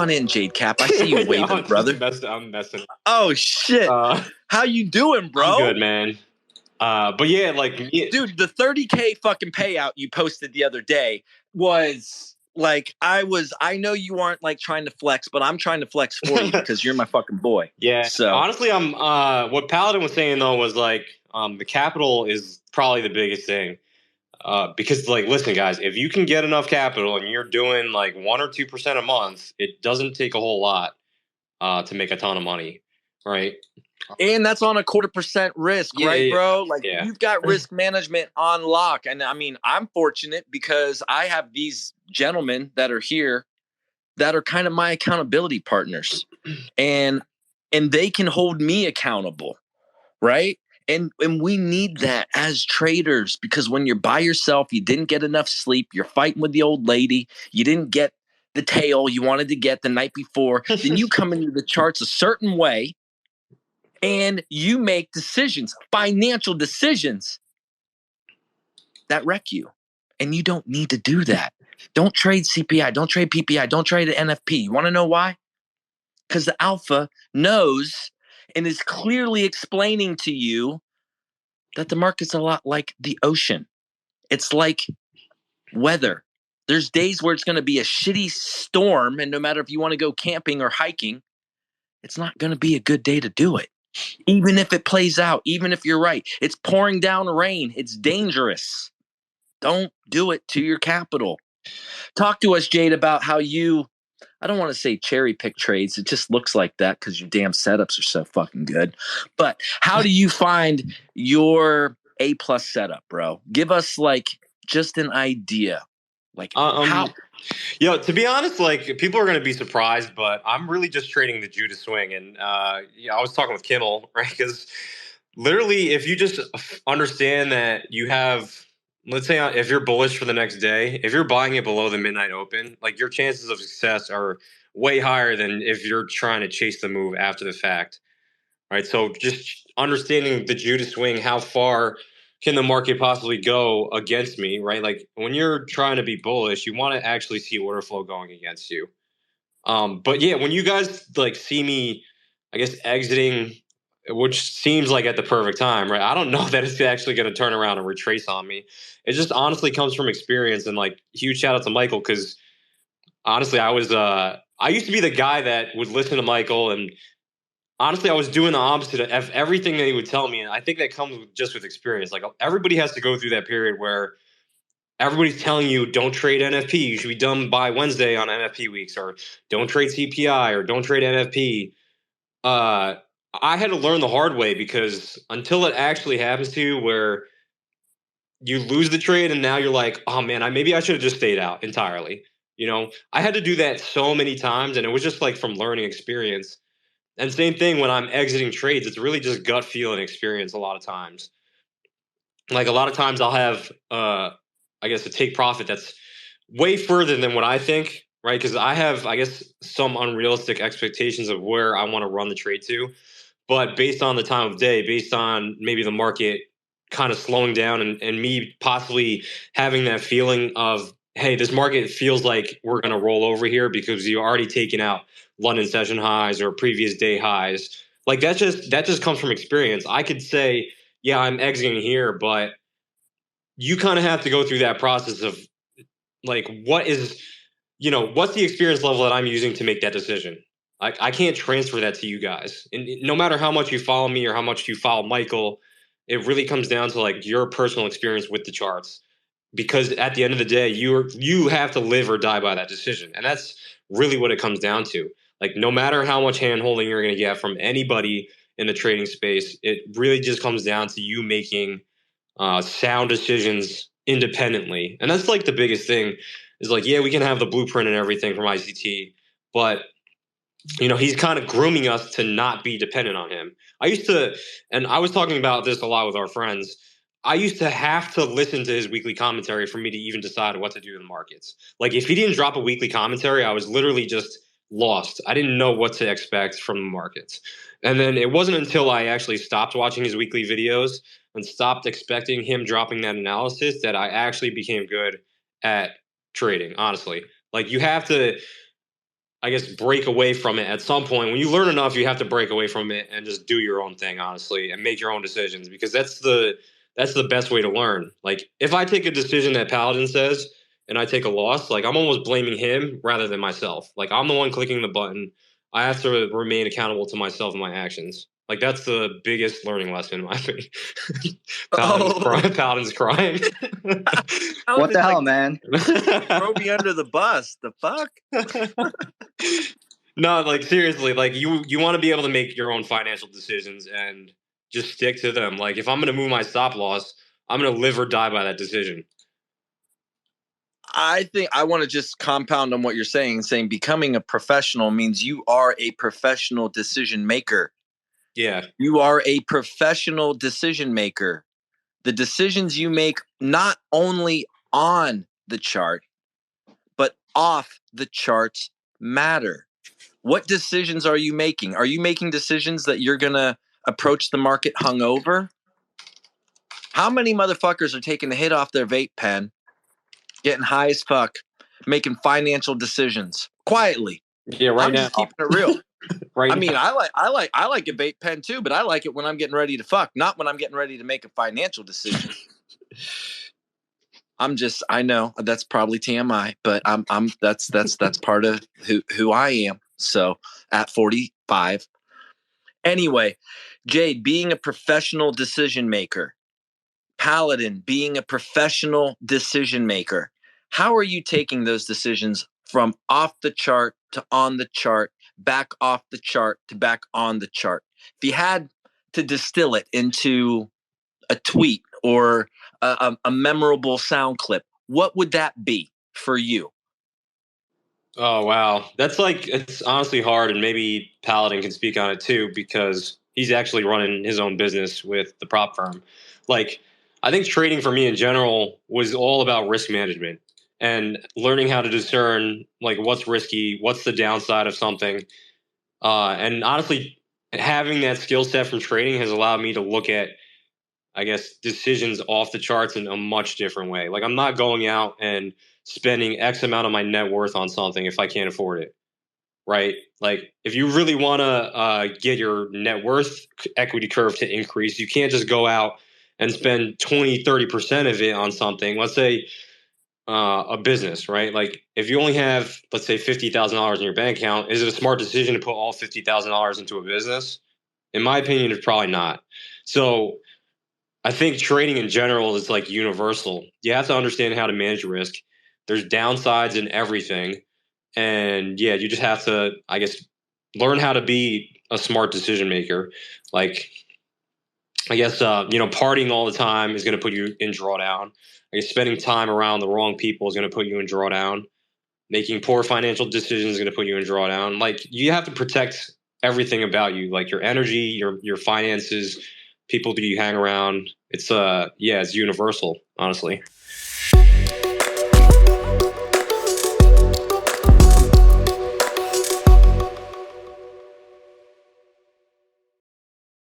on in, JadeCap. I see you waving, brother. I'm messing. Oh shit! How you doing, bro? I'm good, man. But yeah, like, dude, the 30K fucking payout you posted the other day was like, I know you aren't like trying to flex, but I'm trying to flex for you because you're my fucking boy. Yeah. So honestly, what Paladin was saying though was like, the capital is probably the biggest thing. Because like, listen, guys, if you can get enough capital and you're doing like 1 or 2% a month, it doesn't take a whole lot to make a ton of money, right? And that's on a 0.25% risk, right, bro? Like you've got risk management on lock. And I mean, I'm fortunate because I have these gentlemen that are here that are kind of my accountability partners, and they can hold me accountable, right? And we need that as traders, because when you're by yourself, you didn't get enough sleep, you're fighting with the old lady, you didn't get the tail you wanted to get the night before, then you come into the charts a certain way and you make decisions, financial decisions that wreck you. And you don't need to do that. Don't trade CPI, don't trade PPI, don't trade an NFP. You want to know why? Because the alpha knows and is clearly explaining to you that the market's a lot like the ocean. It's like weather. There's days where it's going to be a shitty storm, and no matter if you want to go camping or hiking, it's not going to be a good day to do it. Even if it plays out, even if you're right, it's pouring down rain. It's dangerous. Don't do it to your capital. Talk to us, Jade, about how you, I don't want to say cherry pick trades. It just looks like that because your damn setups are so fucking good. But how do you find your A+ setup, bro? Give us like just an idea. Like how? Yo, to be honest, like, people are going to be surprised, but I'm really just trading the Judas Wing. And I was talking with Kimmel, right? Because literally, if you just understand that you have, let's say, if you're bullish for the next day, if you're buying it below the midnight open, like, your chances of success are way higher than if you're trying to chase the move after the fact, right? So just understanding the Judas Wing, how far can the market possibly go against me, right? Like, when you're trying to be bullish, you want to actually see order flow going against you. But yeah, when you guys like see me, I guess, exiting, which seems like at the perfect time, right? I don't know that it's actually going to turn around and retrace on me. It just honestly comes from experience. And like, huge shout out to Michael, because honestly, I used to be the guy that would listen to Michael, and honestly, I was doing the opposite of everything that he would tell me. And I think that comes just with experience. Like, everybody has to go through that period where everybody's telling you, don't trade NFP. You should be done by Wednesday on NFP weeks, or don't trade CPI, or don't trade NFP. I had to learn the hard way, because until it actually happens to you where you lose the trade and now you're like, oh man, maybe I should have just stayed out entirely. I had to do that so many times, and it was just like from learning experience. And same thing when I'm exiting trades, it's really just gut feel and experience a lot of times. Like, a lot of times I'll have, I guess, a take profit that's way further than what I think, right? Because I have, I guess, some unrealistic expectations of where I want to run the trade to. But based on the time of day, based on maybe the market kind of slowing down, and me possibly having that feeling of, hey, this market feels like we're going to roll over here because you've already taken out London session highs or previous day highs. Like, that just comes from experience. I could say, yeah, I'm exiting here, but you kind of have to go through that process of like, what's the experience level that I'm using to make that decision? I can't transfer that to you guys. And no matter how much you follow me or how much you follow Michael, it really comes down to like your personal experience with the charts. Because at the end of the day, you have to live or die by that decision. And that's really what it comes down to. Like, no matter how much hand holding you're going to get from anybody in the trading space, it really just comes down to you making sound decisions independently. And that's like the biggest thing is like, yeah, we can have the blueprint and everything from ICT, but he's kind of grooming us to not be dependent on him. And I was talking about this a lot with our friends. I used to have to listen to his weekly commentary for me to even decide what to do in the markets. Like, if he didn't drop a weekly commentary, I was literally just lost. I didn't know what to expect from the markets. And then it wasn't until I actually stopped watching his weekly videos and stopped expecting him dropping that analysis that I actually became good at trading, honestly. Like, you have to I guess, break away from it at some point. When you learn enough, you have to break away from it and just do your own thing, honestly, and make your own decisions, because that's the best way to learn. Like, if I take a decision that Paladin says and I take a loss, like, I'm almost blaming him rather than myself. Like, I'm the one clicking the button. I have to remain accountable to myself and my actions. Like, that's the biggest learning lesson, in my opinion. Paladin's crying. What the hell, man? Throw me under the bus. The fuck? No, like, seriously, like, you want to be able to make your own financial decisions and just stick to them. Like, if I'm going to move my stop loss, I'm going to live or die by that decision. I think I want to just compound on what you're saying becoming a professional means you are a professional decision maker. Yeah. You are a professional decision maker. The decisions you make not only on the chart, but off the charts matter. What decisions are you making? Are you making decisions that you're going to approach the market hungover? How many motherfuckers are taking the hit off their vape pen, getting high as fuck, making financial decisions quietly? Yeah, right I'm now. just keeping it real. Right I mean, now. I like a vape pen too, but I like it when I'm getting ready to fuck, not when I'm getting ready to make a financial decision. I know that's probably TMI, but that's part of who I am. So at 45. Anyway, Jade, being a professional decision maker, Paladin being a professional decision maker, how are you taking those decisions from off the chart to on the chart, back off the chart to back on the chart? If you had to distill it into a tweet or a memorable sound clip, what would that be for you? Oh, wow. It's honestly hard, and maybe Paladin can speak on it too, because he's actually running his own business with the prop firm. Like, I think trading for me in general was all about risk management and learning how to discern, like, what's risky, what's the downside of something. And honestly, having that skill set from trading has allowed me to look at, I guess, decisions off the charts in a much different way. Like, I'm not going out and spending X amount of my net worth on something if I can't afford it, right? Like, if you really want to get your net worth equity curve to increase, you can't just go out and spend 20, 30% of it on something. Let's say a business, right? Like, if you only have, let's say, $50,000 in your bank account, is it a smart decision to put all $50,000 into a business? In my opinion, it's probably not. So I think trading in general is like universal. You have to understand how to manage risk. There's downsides in everything. And yeah, you just have to, I guess, learn how to be a smart decision maker. Like, I guess, partying all the time is going to put you in drawdown. I guess spending time around the wrong people is going to put you in drawdown. Making poor financial decisions is going to put you in drawdown. Like, you have to protect everything about you, like your energy, your finances, people that you hang around. It's it's universal, honestly.